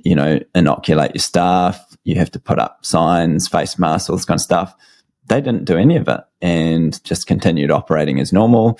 inoculate your staff. You have to put up signs, face masks, all this kind of stuff. They didn't do any of it and just continued operating as normal.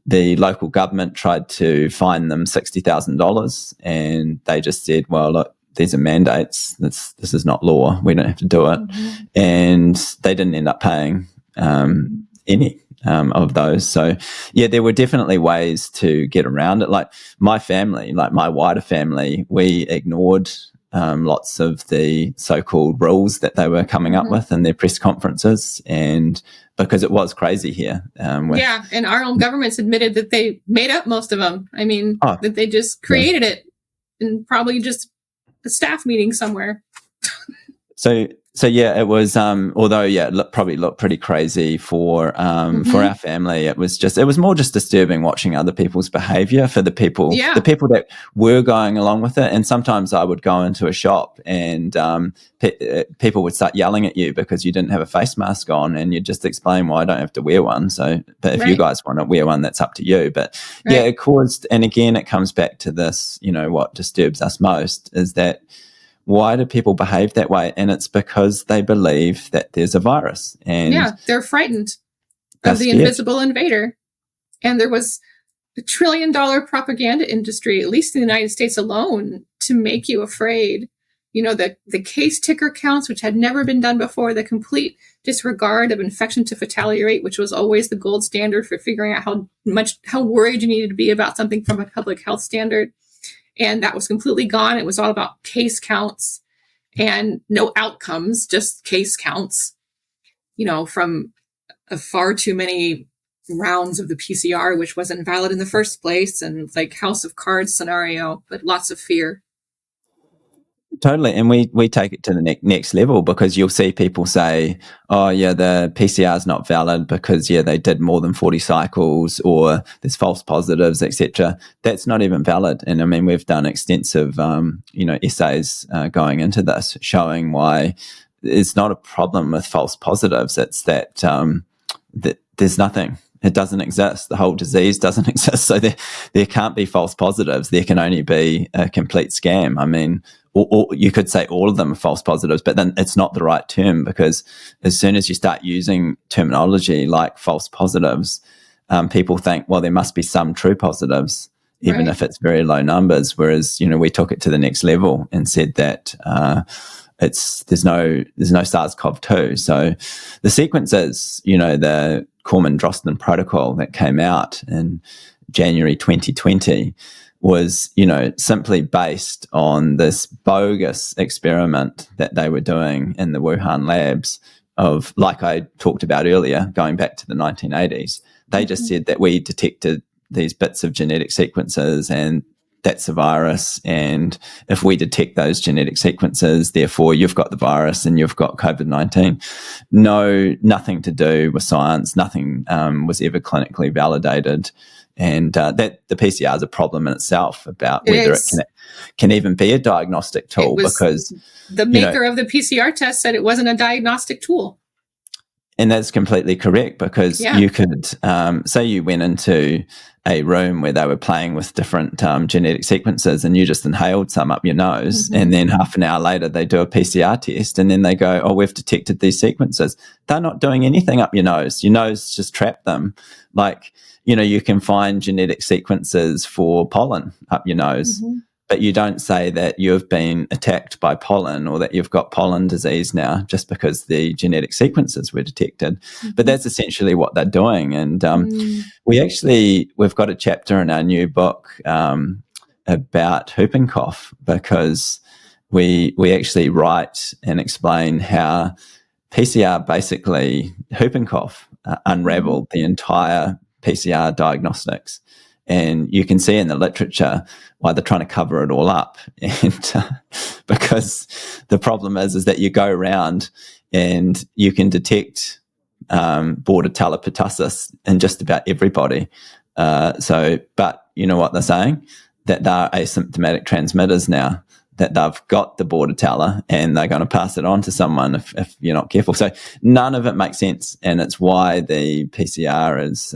The local government tried to fine them $60,000, and they just said, well, look, these are mandates. This is not law. We don't have to do it. Mm-hmm. And they didn't end up paying any of those. So, yeah, there were definitely ways to get around it. Like my family, like my wider family, we ignored lots of the so-called rules that they were coming up with in their press conferences, and because it was crazy here. And our own governments admitted that they made up most of them. I mean, that they just created it and probably just a staff meeting somewhere. So yeah, it was. Although it probably looked pretty crazy for our family. It was more just disturbing watching other people's behaviour for the people that were going along with it. And sometimes I would go into a shop and people would start yelling at you because you didn't have a face mask on, and you just explain why I don't have to wear one. So, but if you guys want to wear one, that's up to you. But it caused. And again, it comes back to this. What disturbs us most is that. Why do people behave that way? And it's because they believe that there's a virus. And they're frightened of the invisible invader. And there was a $1 trillion propaganda industry, at least in the United States alone, to make you afraid. The case ticker counts, which had never been done before, the complete disregard of infection to fatality rate, which was always the gold standard for figuring out how worried you needed to be about something from a public health standard. And that was completely gone. It was all about case counts and no outcomes, just case counts, from far too many rounds of the PCR, which wasn't valid in the first place, and like House of Cards scenario, but lots of fear. Totally. And we take it to the next level, because you'll see people say, oh, yeah, the PCR is not valid because, they did more than 40 cycles, or there's false positives, etc. That's not even valid. And I mean, we've done extensive, essays going into this, showing why it's not a problem with false positives. It's that there's nothing. It doesn't exist. The whole disease doesn't exist. So there can't be false positives. There can only be a complete scam. I mean, or you could say all of them are false positives, but then it's not the right term, because as soon as you start using terminology like false positives, people think, well, there must be some true positives, even if it's very low numbers. Whereas, we took it to the next level and said that there's no SARS-CoV-2. So the sequences, the Corman-Drosten protocol that came out in January 2020 was, simply based on this bogus experiment that they were doing in the Wuhan labs of, like I talked about earlier, going back to the 1980s. They just said that we detected these bits of genetic sequences and that's a virus. And if we detect those genetic sequences, therefore you've got the virus and you've got COVID-19. No, nothing to do with science. Nothing was ever clinically validated. And that the PCR is a problem in itself about whether it can even be a diagnostic tool, because the maker of the PCR test said it wasn't a diagnostic tool. And that's completely correct, because you could say you went into a room where they were playing with different genetic sequences, and you just inhaled some up your nose, and then half an hour later they do a PCR test, and then they go, oh, we've detected these sequences. They're not doing anything up your nose. Your nose just trapped them. Like, you can find genetic sequences for pollen up your nose, but you don't say that you've been attacked by pollen or that you've got pollen disease now just because the genetic sequences were detected. But that's essentially what they're doing. And we've got a chapter in our new book about whooping cough, because we actually write and explain how PCR basically, whooping cough unraveled the entire PCR diagnostics. And you can see in the literature why they're trying to cover it all up. And because the problem is that you go around and you can detect bordetella pertussis in just about everybody. But you know what they're saying? That they're asymptomatic transmitters now, that they've got the bordetella and they're going to pass it on to someone if you're not careful. So none of it makes sense. And it's why the PCR is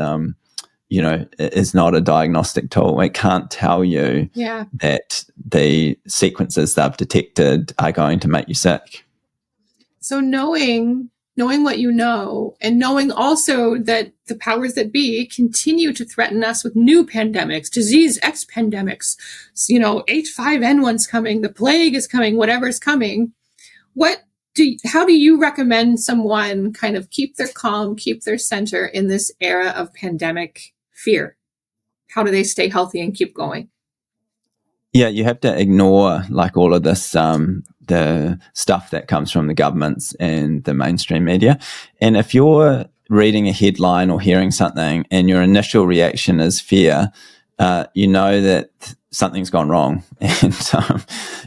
not a diagnostic tool. It can't tell you that the sequences they've detected are going to make you sick. So knowing what you know, and knowing also that the powers that be continue to threaten us with new pandemics, disease X pandemics, H5N1's coming, the plague is coming, whatever is coming. How do you recommend someone kind of keep their calm, keep their center in this era of pandemic fear? How do they stay healthy and keep going? Yeah, you have to ignore like all of this, the stuff that comes from the governments and the mainstream media. And if you're reading a headline or hearing something and your initial reaction is fear, you know that something's gone wrong, and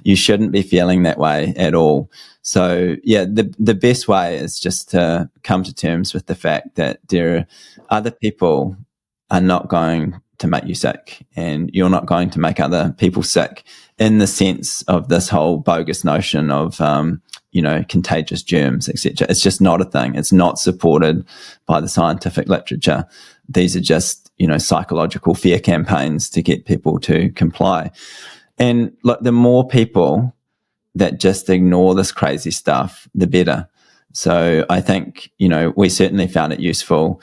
you shouldn't be feeling that way at all. So yeah, the best way is just to come to terms with the fact that other people are not going to make you sick, and you're not going to make other people sick, in the sense of this whole bogus notion of contagious germs, etc. It's just not a thing. It's not supported by the scientific literature. These are just psychological fear campaigns to get people to comply. And look, the more people that just ignore this crazy stuff, the better. So I think we certainly found it useful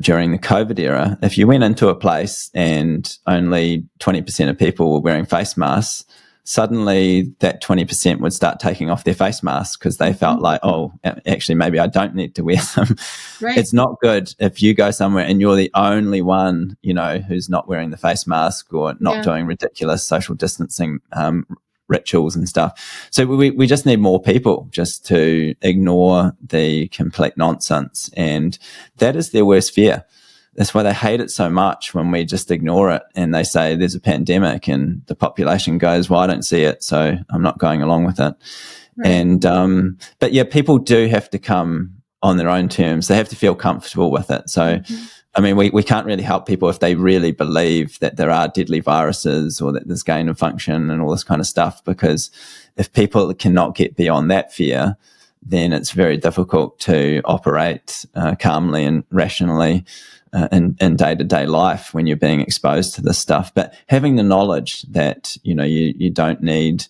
during the COVID era. If you went into a place and only 20% of people were wearing face masks, suddenly that 20% would start taking off their face masks because they felt like, oh, actually, maybe I don't need to wear them. Right. It's not good if you go somewhere and you're the only one, who's not wearing the face mask or not doing ridiculous social distancing rituals and stuff. So we just need more people just to ignore the complete nonsense. And that is their worst fear. That's why they hate it so much when we just ignore it and they say there's a pandemic, and the population goes, well, I don't see it, so I'm not going along with it. Right. And but yeah, people do have to come on their own terms. They have to feel comfortable with it. So I mean, we can't really help people if they really believe that there are deadly viruses or that there's gain of function and all this kind of stuff, because if people cannot get beyond that fear, then it's very difficult to operate calmly and rationally in day-to-day life when you're being exposed to this stuff. But having the knowledge that, you don't need,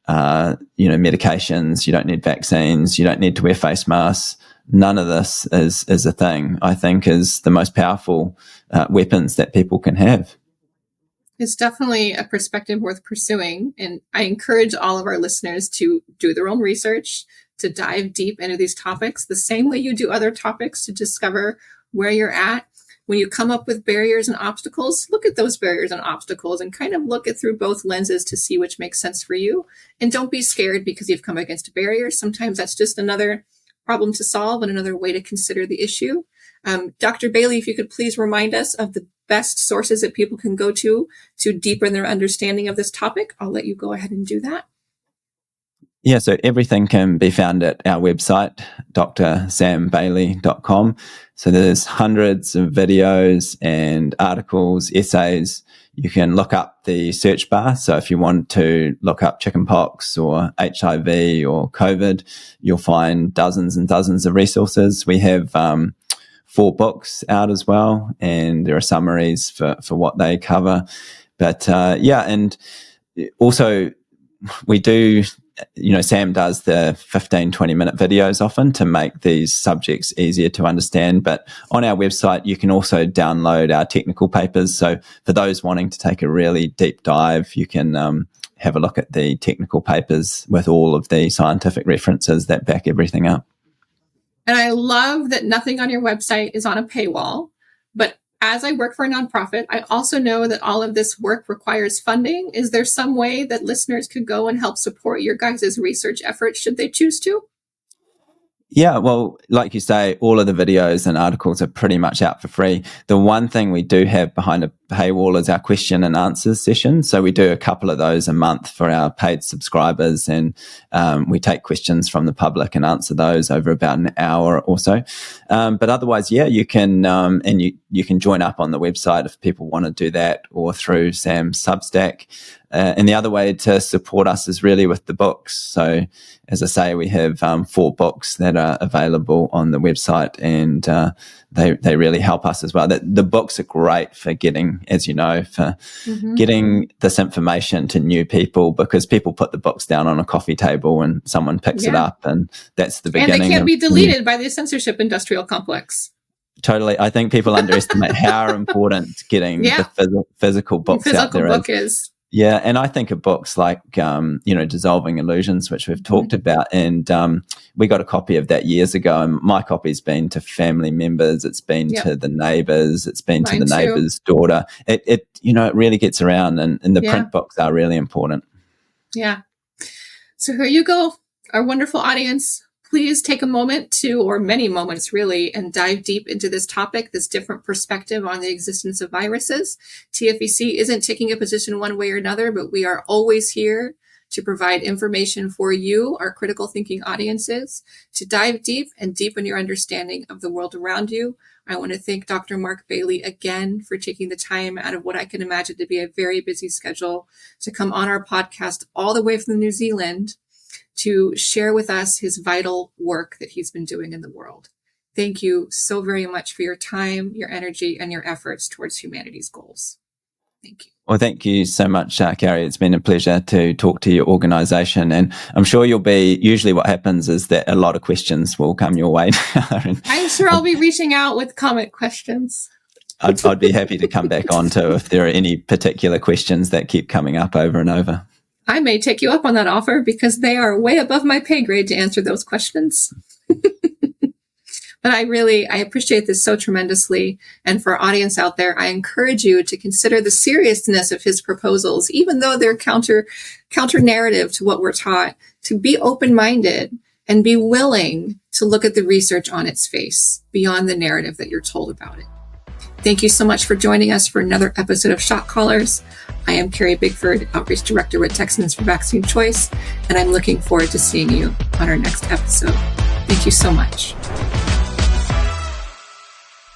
medications, you don't need vaccines, you don't need to wear face masks, none of this is a thing, I think, is the most powerful weapons that people can have. It's definitely a perspective worth pursuing. And I encourage all of our listeners to do their own research, to dive deep into these topics, the same way you do other topics, to discover where you're at. When you come up with barriers and obstacles, look at those barriers and obstacles and kind of look at through both lenses to see which makes sense for you. And don't be scared because you've come against a barrier. Sometimes that's just another problem to solve and another way to consider the issue. Dr. Bailey, if you could please remind us of the best sources that people can go to deepen their understanding of this topic. I'll let you go ahead and do that. Yeah, so everything can be found at our website, drsambailey.com. So there's hundreds of videos and articles, essays. You can look up the search bar. So if you want to look up chickenpox or HIV or COVID, you'll find dozens and dozens of resources. We have 4 books out as well, and there are summaries for what they cover. But and also we do, Sam does the 15, 20-minute videos often to make these subjects easier to understand. But on our website, you can also download our technical papers. So for those wanting to take a really deep dive, you can have a look at the technical papers with all of the scientific references that back everything up. And I love that nothing on your website is on a paywall. But as I work for a nonprofit, I also know that all of this work requires funding. Is there some way that listeners could go and help support your guys' research efforts should they choose to? Yeah, well, like you say, all of the videos and articles are pretty much out for free. The one thing we do have behind a paywall is our question and answers session. So we do a couple of those a month for our paid subscribers, and we take questions from the public and answer those over about an hour or so. But otherwise, you can and you can join up on the website if people want to do that, or through Sam's Substack. And the other way to support us is really with the books. So, as I say, we have 4 books that are available on the website, and they really help us as well. The books are great for getting, as you know, getting this information to new people, because people put the books down on a coffee table and someone picks it up, and that's the beginning. And they can't be deleted by the censorship industrial complex. Totally. I think people underestimate how important getting the physical books out there book is. Yeah, and I think of books like, Dissolving Illusions, which we've talked about, and we got a copy of that years ago, and my copy's been to family members, it's been to the neighbours, it's been to the neighbour's daughter. It really gets around, and the print books are really important. Yeah. So here you go, our wonderful audience. Please take a moment or many moments really, and dive deep into this topic, this different perspective on the existence of viruses. TFVC isn't taking a position one way or another, but we are always here to provide information for you, our critical thinking audiences, to dive deep and deepen your understanding of the world around you. I want to thank Dr. Mark Bailey again for taking the time out of what I can imagine to be a very busy schedule to come on our podcast all the way from New Zealand to share with us his vital work that he's been doing in the world. Thank you so very much for your time, your energy, and your efforts towards humanity's goals. Thank you. Well, thank you so much, Carrie. It's been a pleasure to talk to your organisation, and I'm sure usually what happens is that a lot of questions will come your way. I'm sure I'll be reaching out with comment questions. I'd be happy to come back on to if there are any particular questions that keep coming up over and over. I may take you up on that offer because they are way above my pay grade to answer those questions. But I appreciate this so tremendously. And for our audience out there, I encourage you to consider the seriousness of his proposals, even though they're counter narrative to what we're taught, to be open-minded and be willing to look at the research on its face beyond the narrative that you're told about it. Thank you so much for joining us for another episode of Shot Callers. I am Carrie Bigford, Outreach Director with Texans for Vaccine Choice, and I'm looking forward to seeing you on our next episode. Thank you so much.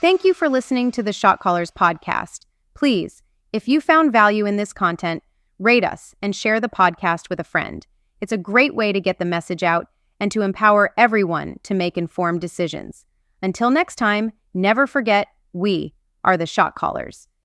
Thank you for listening to the Shot Callers podcast. Please, if you found value in this content, rate us and share the podcast with a friend. It's a great way to get the message out and to empower everyone to make informed decisions. Until next time, never forget, we are the Shot Callers.